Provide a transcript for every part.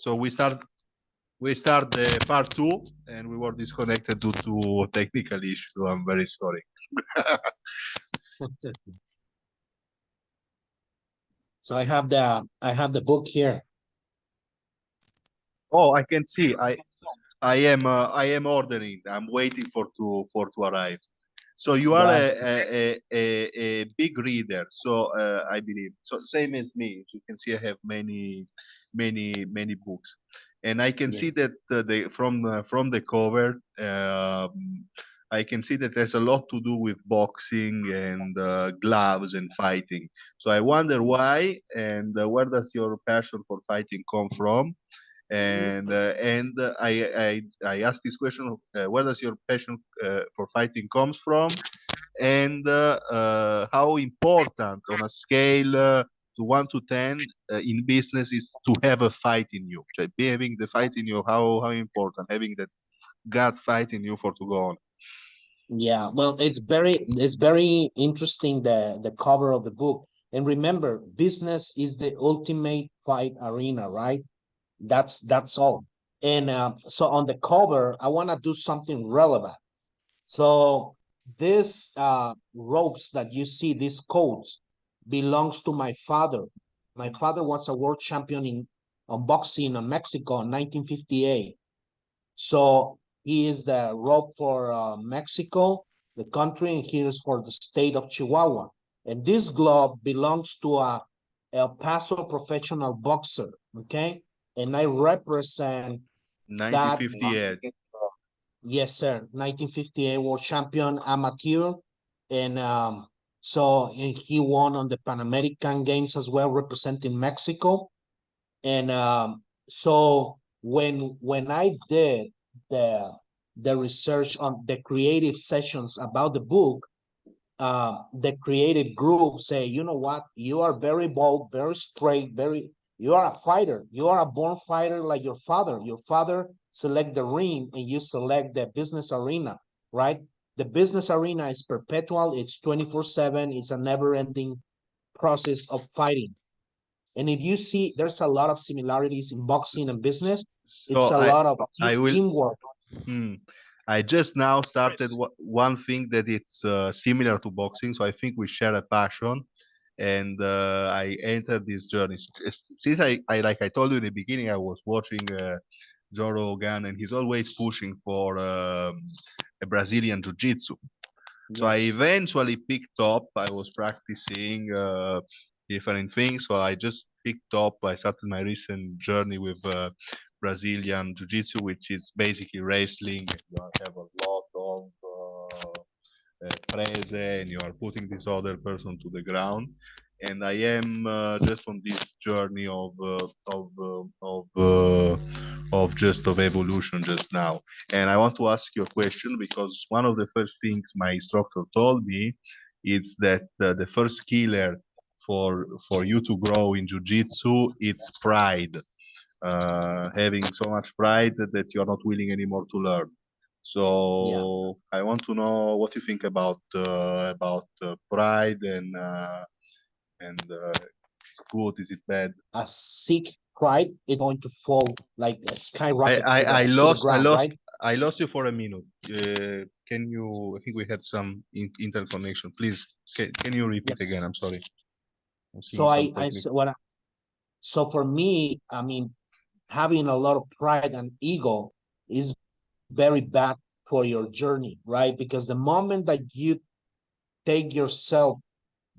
So we start the part two, and we were disconnected due to a technical issue. I'm very sorry. So I have the book here. Oh, I can see. I am ordering. I'm waiting for to arrive. So you are Got a big reader. So I believe so. Same as me. As you can see, I have many books, and I can see yes. that from the cover, I can see that there's a lot to do with boxing and gloves and fighting. So I wonder why and where does your passion for fighting come from? And I asked this question: where does your passion for fighting comes from, and how important on a scale to 1 to 10 in business is to have a fight in you. So having the fight in you, how important having that gut fight in you for to go on. Yeah, well, it's very interesting the cover of the book. And remember, business is the ultimate fight arena, right? That's all. And so on the cover, I want to do something relevant. So this ropes that you see, these codes, belongs to my father. My father was a world champion in on boxing in Mexico in 1958. So he is the rope for Mexico, the country, and he is for the state of Chihuahua. And this glove belongs to a El Paso professional boxer. Okay, and I represent that. 1958. Yes, sir. 1958 world champion amateur. And so he won on the Pan American Games as well, representing Mexico. And so when I did the the research on the creative sessions about the book, the creative group say, you know what, you are very bold, very straight, very, you are a fighter, you are a born fighter like your father. Your father select the ring and you select the business arena, right? The business arena is perpetual, it's 24/7, it's a never-ending process of fighting. And if you see, there's a lot of similarities in boxing and business. It's So a I lot of I will. teamwork. Hmm. I just now started one thing that it's similar to boxing, so I think we share a passion, and I entered this journey. Since like I told you in the beginning, I was watching Joe Rogan, and he's always pushing for a Brazilian Jiu-Jitsu. So I Yes. eventually picked up. I was practicing different things. So I just picked up. I started my recent journey with Brazilian Jiu-Jitsu, which is basically wrestling. You have a lot of prese, and you are putting this other person to the ground. And I am just on this journey of evolution just now. And I want to ask you a question because one of the first things my instructor told me is that the first killer for you to grow in jiu-jitsu it's pride, having so much pride that you're not willing anymore to learn. Yeah. So I want to know what you think about pride and is it good, is it bad? A sick pride is going to fall like a I, skyrocket I, to I the lost I ground, lost right? I lost you for a minute. Can you? I think we had some interconnection. Please, can you repeat Yes. again? I'm sorry. I'm seeing So some I technical. so for me, I mean, having a lot of pride and ego is very bad for your journey, right? Because the moment that you take yourself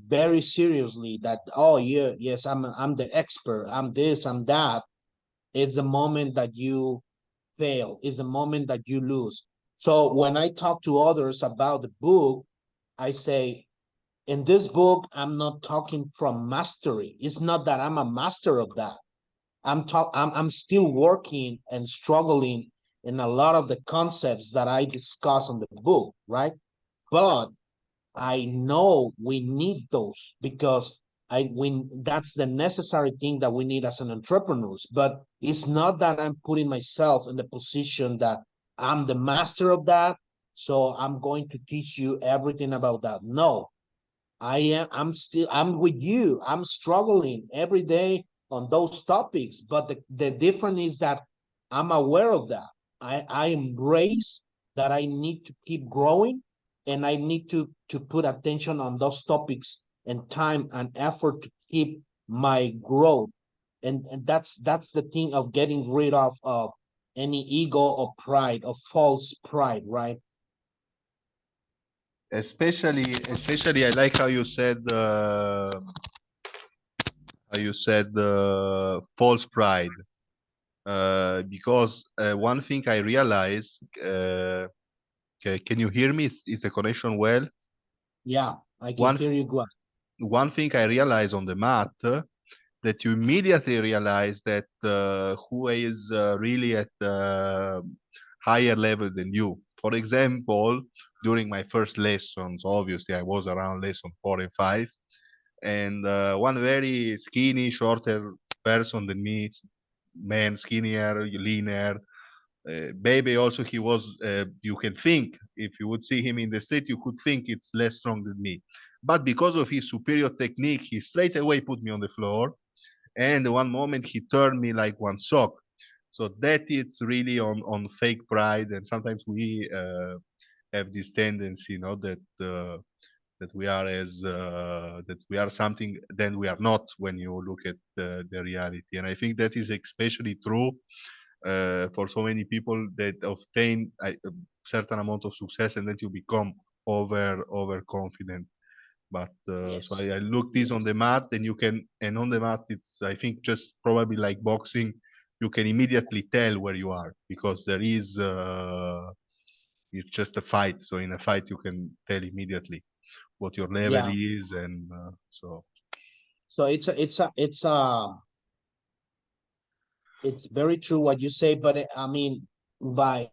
very seriously, that oh yeah, yes, I'm the expert, I'm this, I'm that, it's the moment that you fail, is the moment that you lose. So when I talk to others about the book, I say, in this book, I'm not talking from mastery. It's not that I'm a master of that. I'm still working and struggling in a lot of the concepts that I discuss on the book, right? But I know we need those because that's the necessary thing that we need as an entrepreneurs. But it's not that I'm putting myself in the position that I'm the master of that. So I'm going to teach you everything about that. No, I'm with you. I'm struggling every day on those topics. But the difference is that I'm aware of that. I embrace that I need to keep growing, and I need to put attention on those topics and time and effort to keep my growth. And that's the thing of getting rid of any ego or pride or false pride, right? Especially, I like how you said false pride. Because one thing I realized, can you hear me? Is the connection well? Yeah, I can One hear you good. one thing I realized on the mat, that you immediately realize that who is really at higher level than you. For example, during my first lessons, obviously I was around lesson 4 and 5, and one very skinny, shorter person than me, man, skinnier, leaner. Baby also, he was, you can think, if you would see him in the street, you could think it's less strong than me. But because of his superior technique, he straight away put me on the floor, and one moment he turned me like one sock. So that it's really on fake pride, and sometimes we have this tendency, that we are that we are something then we are not when you look at the reality. And I think that is especially true for so many people that obtain a certain amount of success, and then you become overconfident. But so Yes. I look this Yes. on the mat, and you can, and on the mat, it's, I think, just probably like boxing. You can immediately tell where you are, because there is, it's just a fight. So in a fight, you can tell immediately what your level Yeah. is, and so So it's very true what you say, but I mean, by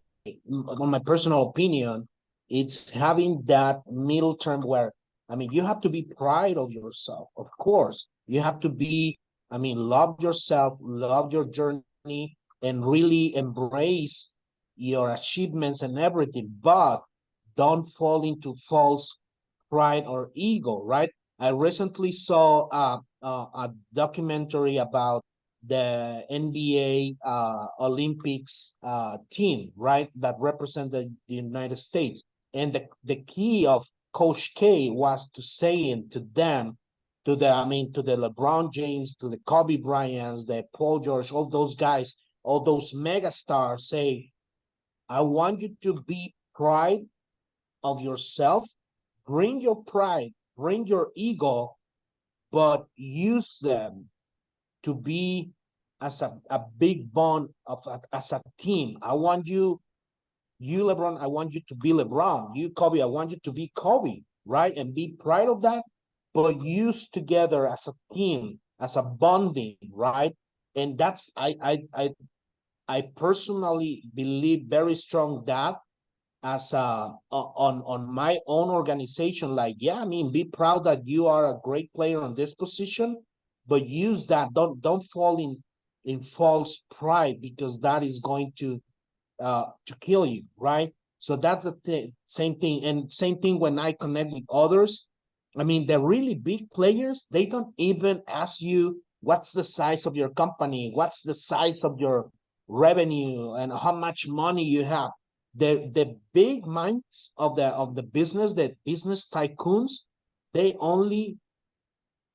on my personal opinion, it's having that middle term where, I mean, you have to be proud of yourself, of course. You have to be, I mean, love yourself, love your journey, and really embrace your achievements and everything, but don't fall into false pride or ego, right? I recently saw a documentary about the NBA Olympics team, right, that represented the United States. And the key of Coach K was to saying to them, to the LeBron James, to the Kobe Bryants, the Paul George, all those guys, all those mega stars, say, I want you to be proud of yourself, bring your pride, bring your ego, but use them to be as a big bond of as a team. I want you LeBron, I want you to be LeBron. You Kobe, I want you to be Kobe, right? And be proud of that, but use together as a team, as a bonding, right? And that's I personally believe very strong that as on my own organization, like, yeah, I mean, be proud that you are a great player on this position, but use that, don't fall in false pride, because that is going to kill you, right? So that's the same thing. And same thing when I connect with others. I mean, the really big players, they don't even ask you what's the size of your company, what's the size of your revenue, and how much money you have. The big minds of the business, the business tycoons, they only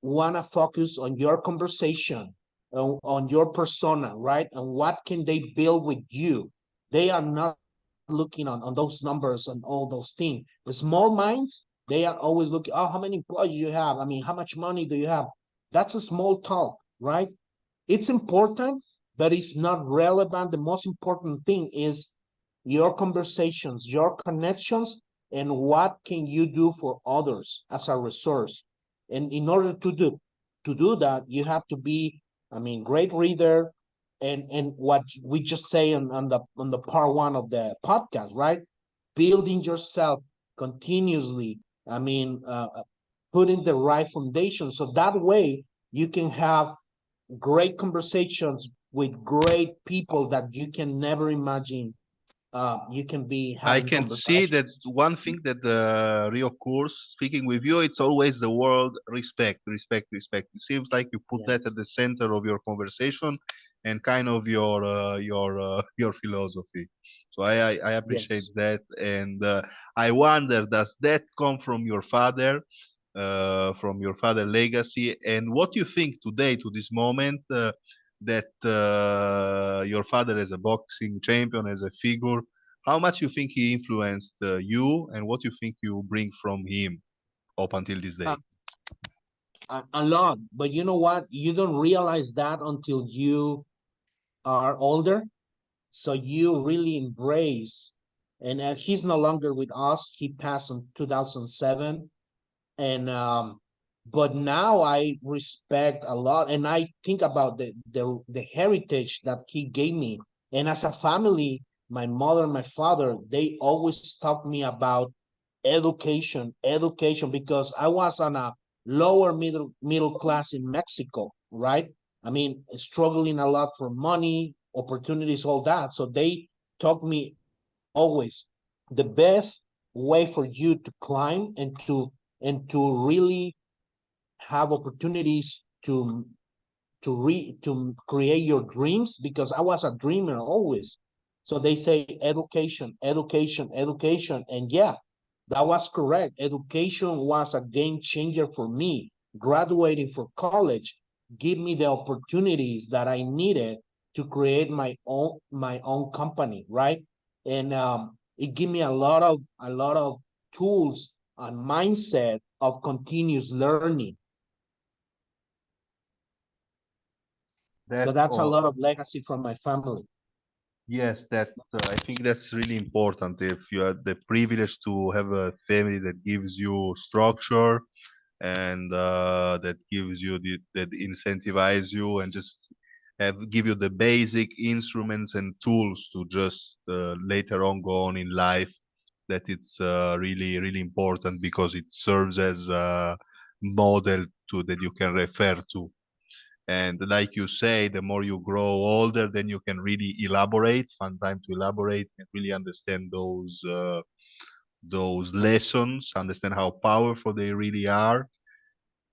want to focus on your conversation, on your persona, right? And what can they build with you? They are not looking on those numbers and all those things. The small minds, they are always looking, oh, how many employees you have? I mean, how much money do you have? That's a small talk, right? It's important, but it's not relevant. The most important thing is your conversations, your connections, and what can you do for others as a resource. And in order to do that, you have to be, I mean, great reader, and what we just say on the part one of the podcast, right? Building yourself continuously. I mean, putting the right foundation, so that way you can have great conversations with great people that you can never imagine you can be I having can see that conversations. one thing that reoccurs speaking with you, it's always the word respect, respect, respect. It seems like you put that at Yes, the center of your conversation and kind of your your philosophy. So I appreciate yes. that, and I wonder, does that come from your father legacy, and what you think today to this moment that your father as a boxing champion, as a figure, how much you think he influenced you, and what you think you bring from him up until this Uh, day? a lot, but you know what? You don't realize that until you are older. So you really embrace, and he's no longer with us. He passed in 2007, and but now I respect a lot, and I think about the heritage that he gave me. And as a family, my mother and my father, they always taught me about education, because I was on a lower middle class in Mexico, right? I mean, struggling a lot for money, opportunities, all that. So they taught me always the best way for you to climb and to really have opportunities to create your dreams, because I was a dreamer always. So they say education, education, education, and yeah, that was correct. Education was a game changer for me. Graduating from college gave me the opportunities that I needed to create my own company, right? And it gave me a lot of tools and mindset of continuous learning. So That that's a lot of legacy from my family. Yes, that I think that's really important. If you are the privilege to have a family that gives you structure and that gives you that incentivize you and just give you the basic instruments and tools to just later on go on in life, that it's really important because it serves as a model to that you can refer to. And like you say, the more you grow older, then you can really elaborate, find time to elaborate and really understand those lessons, understand how powerful they really are,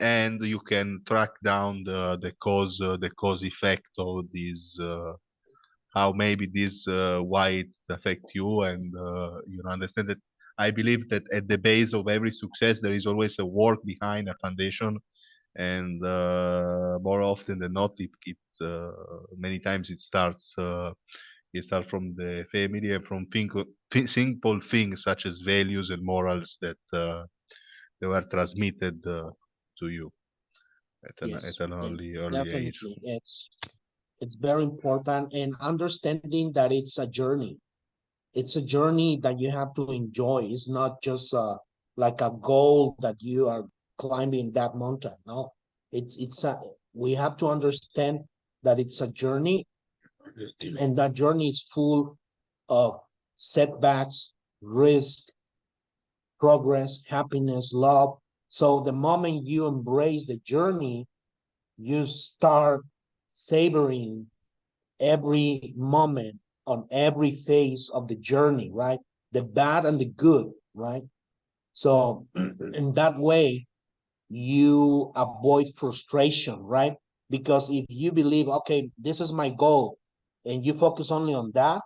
and you can track down the cause effect of these, how maybe this why it affect you, and you understand that. I believe that at the base of every success there is always a work behind, a foundation, and more often than not, many times it starts from the family and from simple things such as values and morals that they were transmitted to you at Yes, an yeah, early age. definitely. It's very important, and understanding that it's a journey. It's a journey that you have to enjoy. It's not just like a goal that you are climbing that mountain. No, it's we have to understand that it's a journey, and that journey is full of setbacks, risk, progress, happiness, love. So the moment you embrace the journey, you start savoring every moment on every phase of the journey, right? The bad and the good, right? So in that way, you avoid frustration, right? Because if you believe, okay, this is my goal, and you focus only on that,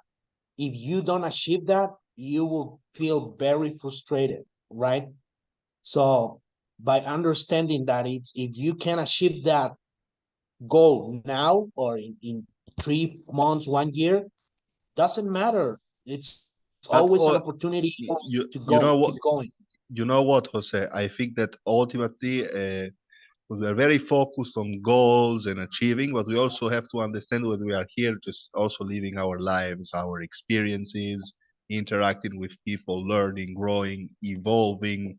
if you don't achieve that, you will feel very frustrated, right? So by understanding that it's, if you can achieve that goal now or in 3 months, 1 year, doesn't matter. It's always an But opportunity to you go, you keep know what going. Jose? I think that ultimately we are very focused on goals and achieving, but we also have to understand that we are here just also living our lives, our experiences, interacting with people, learning, growing, evolving,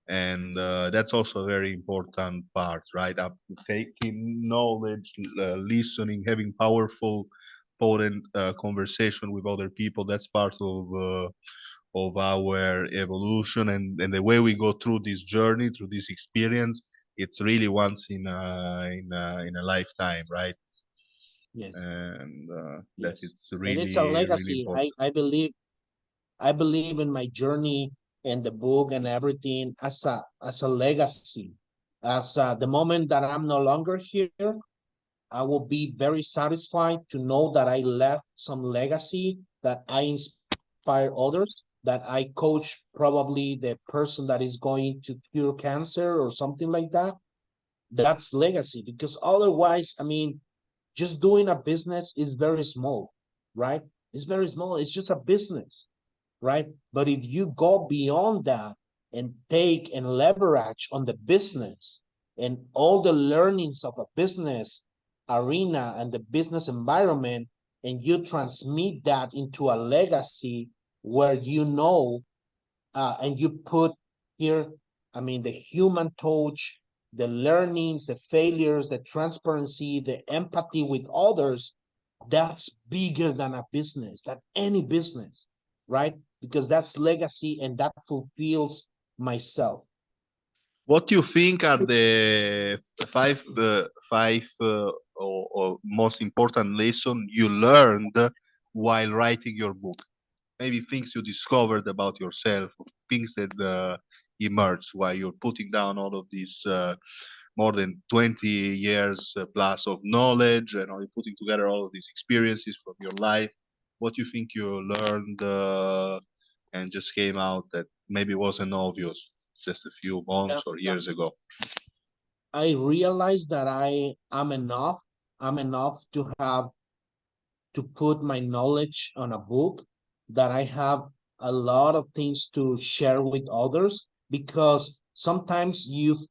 and that's also a very important part, right? Up to taking knowledge, listening, having powerful, potent conversation with other people. That's part of our evolution, and the way we go through this journey, through this experience. It's really once in a lifetime, right? Yes, And that yes. it's And it's a really legacy. important. I believe I believe in my journey and the book and everything as a legacy. As the moment that I'm no longer here, I will be very satisfied to know that I left some legacy, that I inspire others, that I coach probably the person that is going to cure cancer or something like that. That's legacy, because otherwise, I mean, just doing a business is very small, right? It's very small. It's just a business, right? But if you go beyond that and take and leverage on the business and all the learnings of a business arena and the business environment, and you transmit that into a legacy where and you put here, I mean, the human touch, the learnings, the failures, the transparency, the empathy with others, that's bigger than a business, than any business, right? Because that's legacy and that fulfills myself. What do you think are the five or most important lesson you learned while writing your book? Maybe things you discovered about yourself, things that emerged while you're putting down all of these more than 20 years plus of knowledge, and are you putting together all of these experiences from your life? What do you think you learned and just came out that maybe wasn't obvious just a few months or years ago? I realized that am enough. I'm enough to put my knowledge on a book, that I have a lot of things to share with others, because sometimes you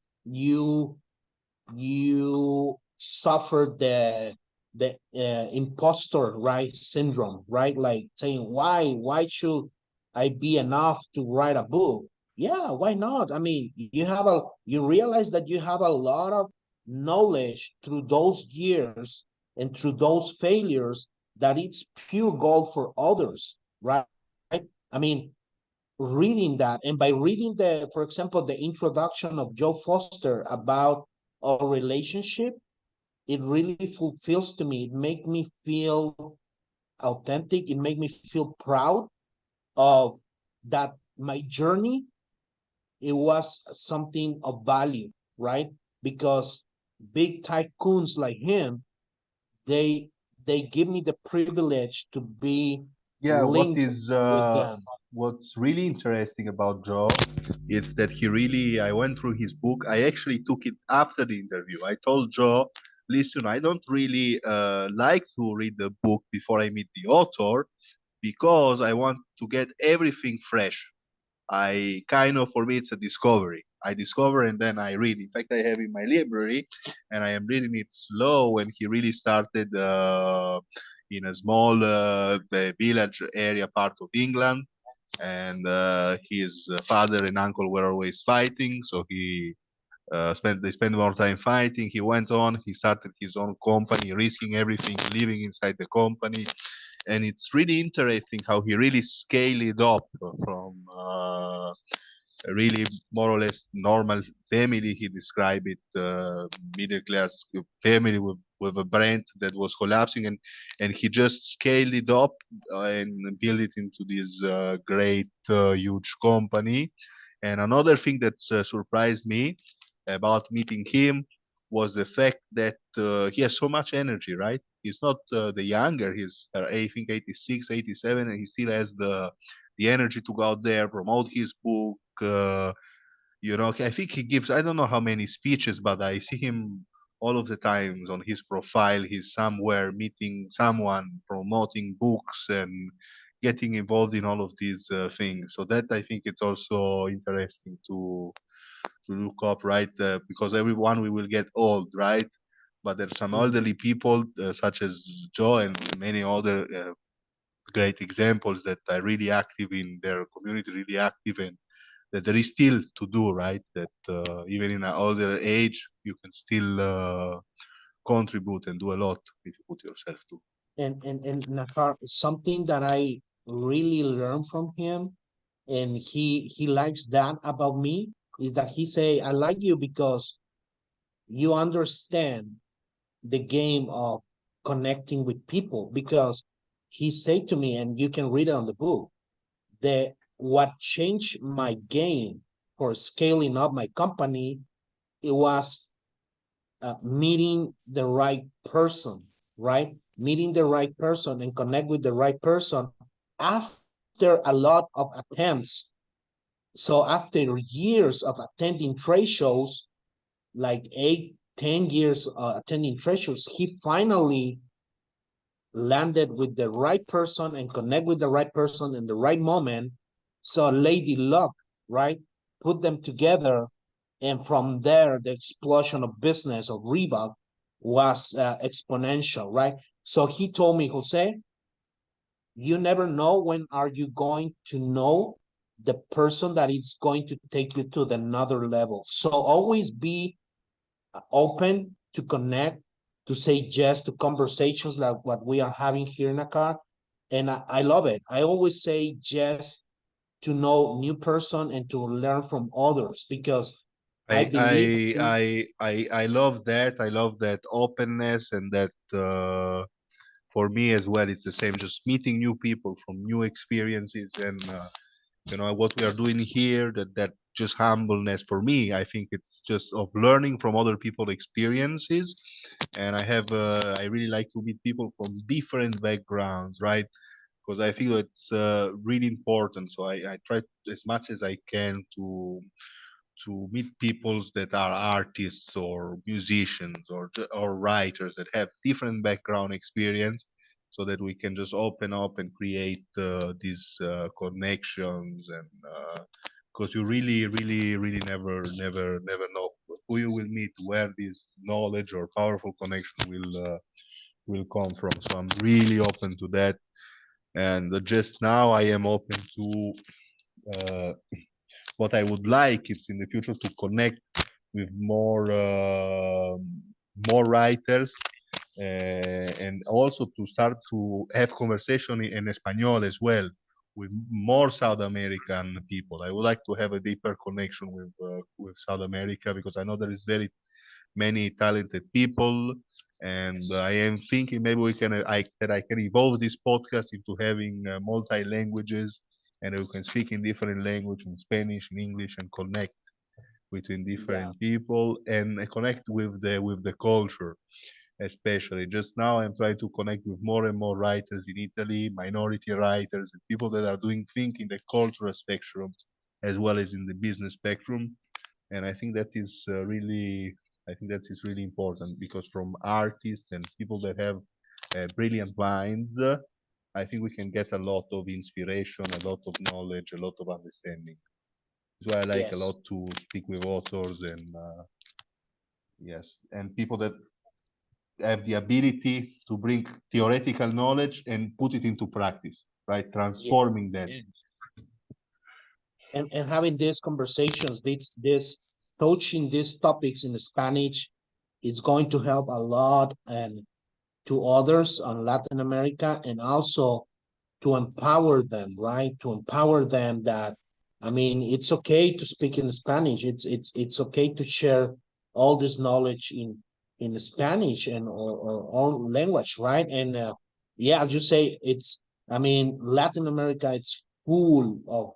you suffer the imposter, right, syndrome, right? Like saying, why should I be enough to write a book? Yeah, why not? I mean, you realize that you have a lot of knowledge through those years and through those failures, that it's pure gold for others, right? I mean, reading that, and by reading the, for example, the introduction of Joe Foster about our relationship, it really fulfills to me. It make me feel authentic. It make me feel proud of that. My journey, it was something of value, right? Because big tycoons like him, they they give me the privilege to be Yeah, linked with them. what's really interesting about Joe is that he really I went through his book. I actually took it after the interview. I told Joe, listen, I don't really like to read the book before I meet the author because I want to get everything fresh. I kind of, for me, it's a discovery. I discover and then I read. In fact, I have in my library, and I am reading it slow. When he really started in a small village area part of England, and his father and uncle were always fighting, so they spent more time fighting. He went on. He started his own company, risking everything, living inside the company, and it's really interesting how he really scaled it up from a really more or less normal family. He described it middle class family with a brand that was collapsing, and he just scaled it up and built it into this great huge company. And another thing that surprised me about meeting him was the fact that he has so much energy, right? He's not the younger, he's I think 86, 87, and he still has the energy to go out there, promote his book. I think he gives, I don't know how many speeches, but I see him all of the times on his profile. He's somewhere meeting someone, promoting books, and getting involved in all of these things. So that I think it's also interesting to look up, right? Because everyone we will get old, right? But there's some Mhm. elderly people such as Joe and many other great examples that are really active in their community, really active, and that there is still to do, right? That even in an older age, you can still contribute and do a lot if you put yourself to. And Nakar, something that I really learned from him, and he likes that about me, is that he say, I like you because you understand the game of connecting with people. Because he said to me, and you can read it on the book, the what changed my game for scaling up my company, it was meeting the right person, right? Meeting the right person and connect with the right person after a lot of attempts. So after years of attending trade shows, like 8, 10 years attending trade shows, he finally landed with the right person and connect with the right person in the right moment. So lady luck, right? Put them together. And from there, the explosion of business of Reebok was exponential, right? So he told me, Jose, you never know when are you going to know the person that is going to take you to the another level. So always be open to connect, to say yes to conversations like what we are having here in a car. And I love it. I always say yes to know new person and to learn from others because I I believe I I love that. I love that openness and that for me as well. It's the same. Just meeting new people from new experiences and what we are doing here. That just humbleness for me. I think it's just of learning from other people's experiences. And I really like to meet people from different backgrounds, right? Because I feel it's really important. So I try as much as I can to meet people that are artists or musicians or writers that have different background experience so that we can just open up and create these connections and because you really never know who you will meet, where this knowledge or powerful connection will come from. So I'm really open to that. And just now I am open to uh, what I would like is in the future to connect with more writers and also to start to have conversation in Espanol as well with more South American people. I would like to have a deeper connection with South America because I know there is very many talented people, and yes, I am thinking maybe we can that I can evolve this podcast into having multi languages, and we can speak in different language, in Spanish, in English, and connect between yeah, different people and connect with the culture. Especially just now, I'm trying to connect with more and more writers in Italy, minority writers, and people that are doing think in the cultural spectrum as well as in the business spectrum. And I think that is really important because from artists and people that have brilliant minds, I think we can get a lot of inspiration, a lot of knowledge, a lot of understanding. That's why I like a yes, lot to speak with authors and yes, and people that have the ability to bring theoretical knowledge and put it into practice, right? yeah, Transforming that. yeah. And having these conversations, this touching these topics in Spanish is going to help a lot and to others on Latin America and also to empower them, right? To empower them that I mean, it's okay to speak in Spanish. It's okay to share all this knowledge in Spanish and or own language, right? And yeah, I'll just say it's. I mean, Latin America, it's full of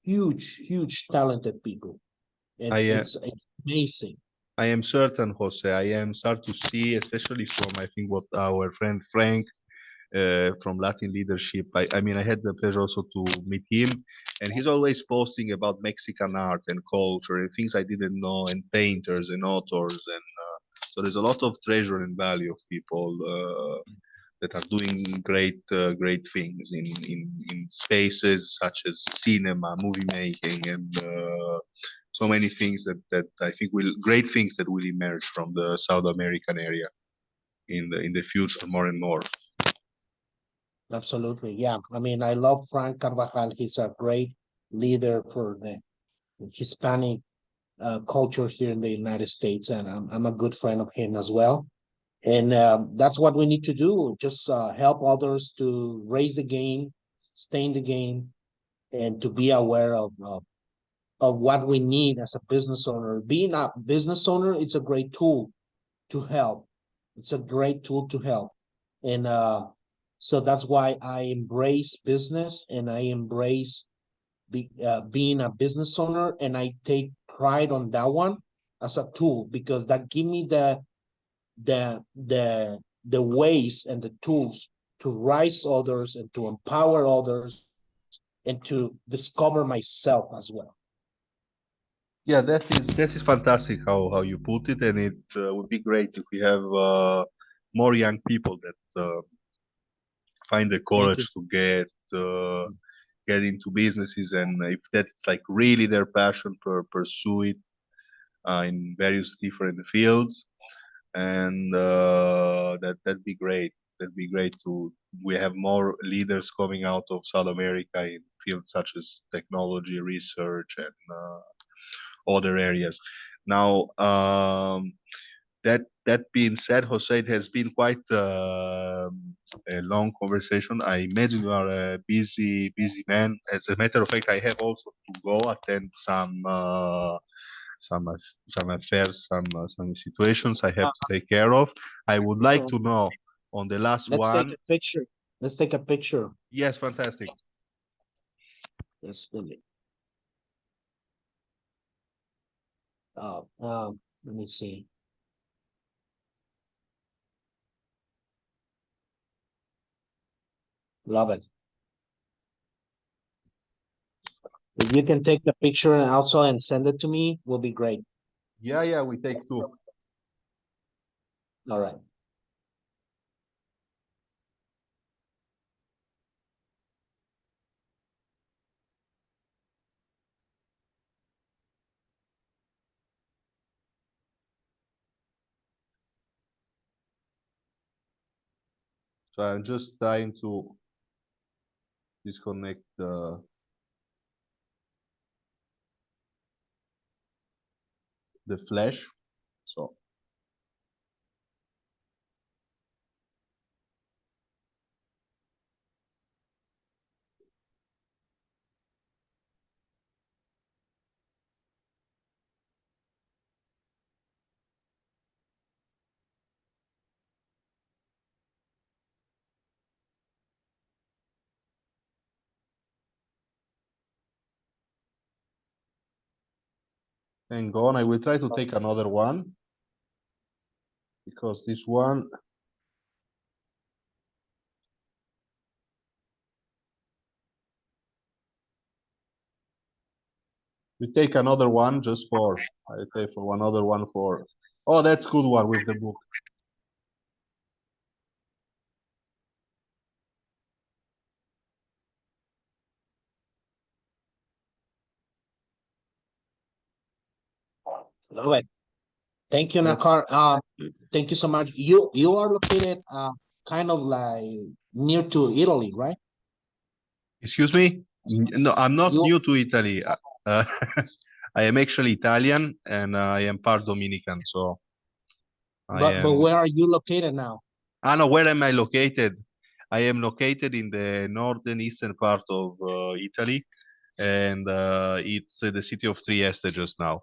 huge talented people. I It's amazing. I am certain, Jose. I am start to see, especially from I think what our friend Frank from Latin leadership. I mean, I had the pleasure also to meet him, and he's always posting about Mexican art and culture and things I didn't know, and painters and authors, and so there's a lot of treasure and value of people that are doing great things in spaces such as cinema, movie making, and so many things that I think will great things that will emerge from the South American area in the future more and more. Absolutely, yeah. I mean, I love Frank Carvajal. He's a great leader for the Hispanic culture here in the United States, and I'm a good friend of him as well. And that's what we need to do. Just help others to raise the game, stay in the game, and to be aware of what we need as a business owner. Being a business owner, it's a great tool to help. It's a great tool to help. And So that's why I embrace business and I embrace being a business owner, and I take pride on that one as a tool because that give me the ways and the tools to rise others and to empower others and to discover myself as well. Yeah, that is fantastic how you put it, and it would be great if we have more young people that find the Thank you. courage to get into businesses, and if that's like really their passion, pursue it in various different fields, and that'd be great. That'd be great to we have more leaders coming out of South America in fields such as technology, research, and other areas. Now, that being said, Jose, it has been quite a long conversation. I imagine you are a busy man. As a matter of fact, I have also to go attend some some affairs, some situations I have to take care of. I would like Uh, to know on the last let's take one. a picture. Let's take a picture. Yes, fantastic. Yes, let me see. Love it. If you can take the picture and also and send it to me, will be great. Yeah, yeah, we take two. All right. So I'm just trying to disconnect the flash. So hang on, I will try to take another one because this one we take another one just for I pay for another one for oh that's good one with the book. Love it. Thank you, That's Nakar. Thank you so much. You are located kind of like near to Italy, right? excuse me? No, I'm not You new to Italy. Uh, I am actually Italian and I am part Dominican, so I but am where are you located now? I know where am I located? I am located in the northern eastern part of Italy, and it's the city of Trieste just now.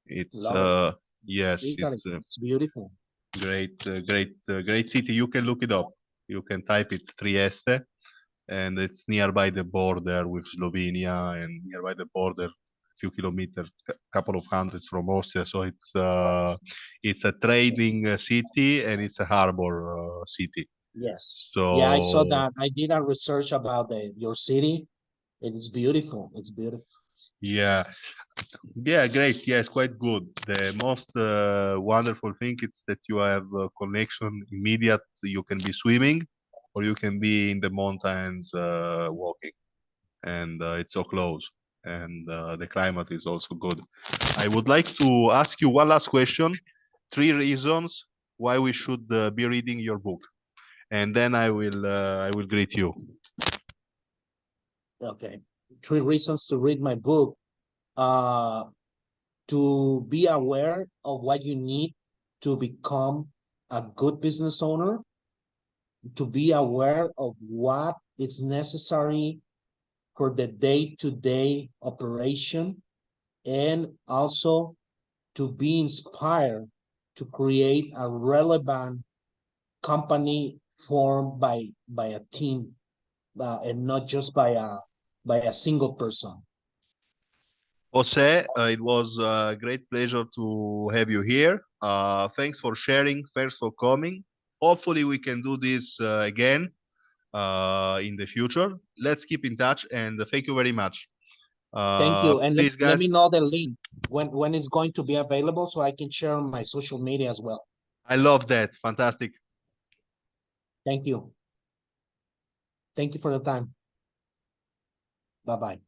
It's Love it. yes, Italy. it's a It's beautiful. great city. You can look it up. You can type it Trieste, and it's nearby the border with Slovenia and nearby the border, a few kilometers, couple of hundreds from Austria. So it's a trading city and it's a harbor city. Yes. Yeah, I saw So that. I did a research about your city. It is beautiful. It's beautiful. yeah, yeah, great. Yeah, it's quite good. The most wonderful thing is that you have a connection immediate. You can be swimming, or you can be in the mountains walking, and it's so close. And the climate is also good. I would like to ask you one last question. Three reasons why we should be reading your book, and then I will greet you. Okay. Three reasons to read my book. Uh, to be aware of what you need to become a good business owner, to be aware of what is necessary for the day-to-day operation, and also to be inspired to create a relevant company formed by a team, and not just by a single person. Jose, it was a great pleasure to have you here. Thanks for sharing. Thanks for coming. Hopefully, we can do this again in the future. Let's keep in touch and thank you very much. Thank you, and Please, let me guys, know the link when it's going to be available, so I can share on my social media as well. I love that. Fantastic. Thank you. Thank you for the time. Bye bye.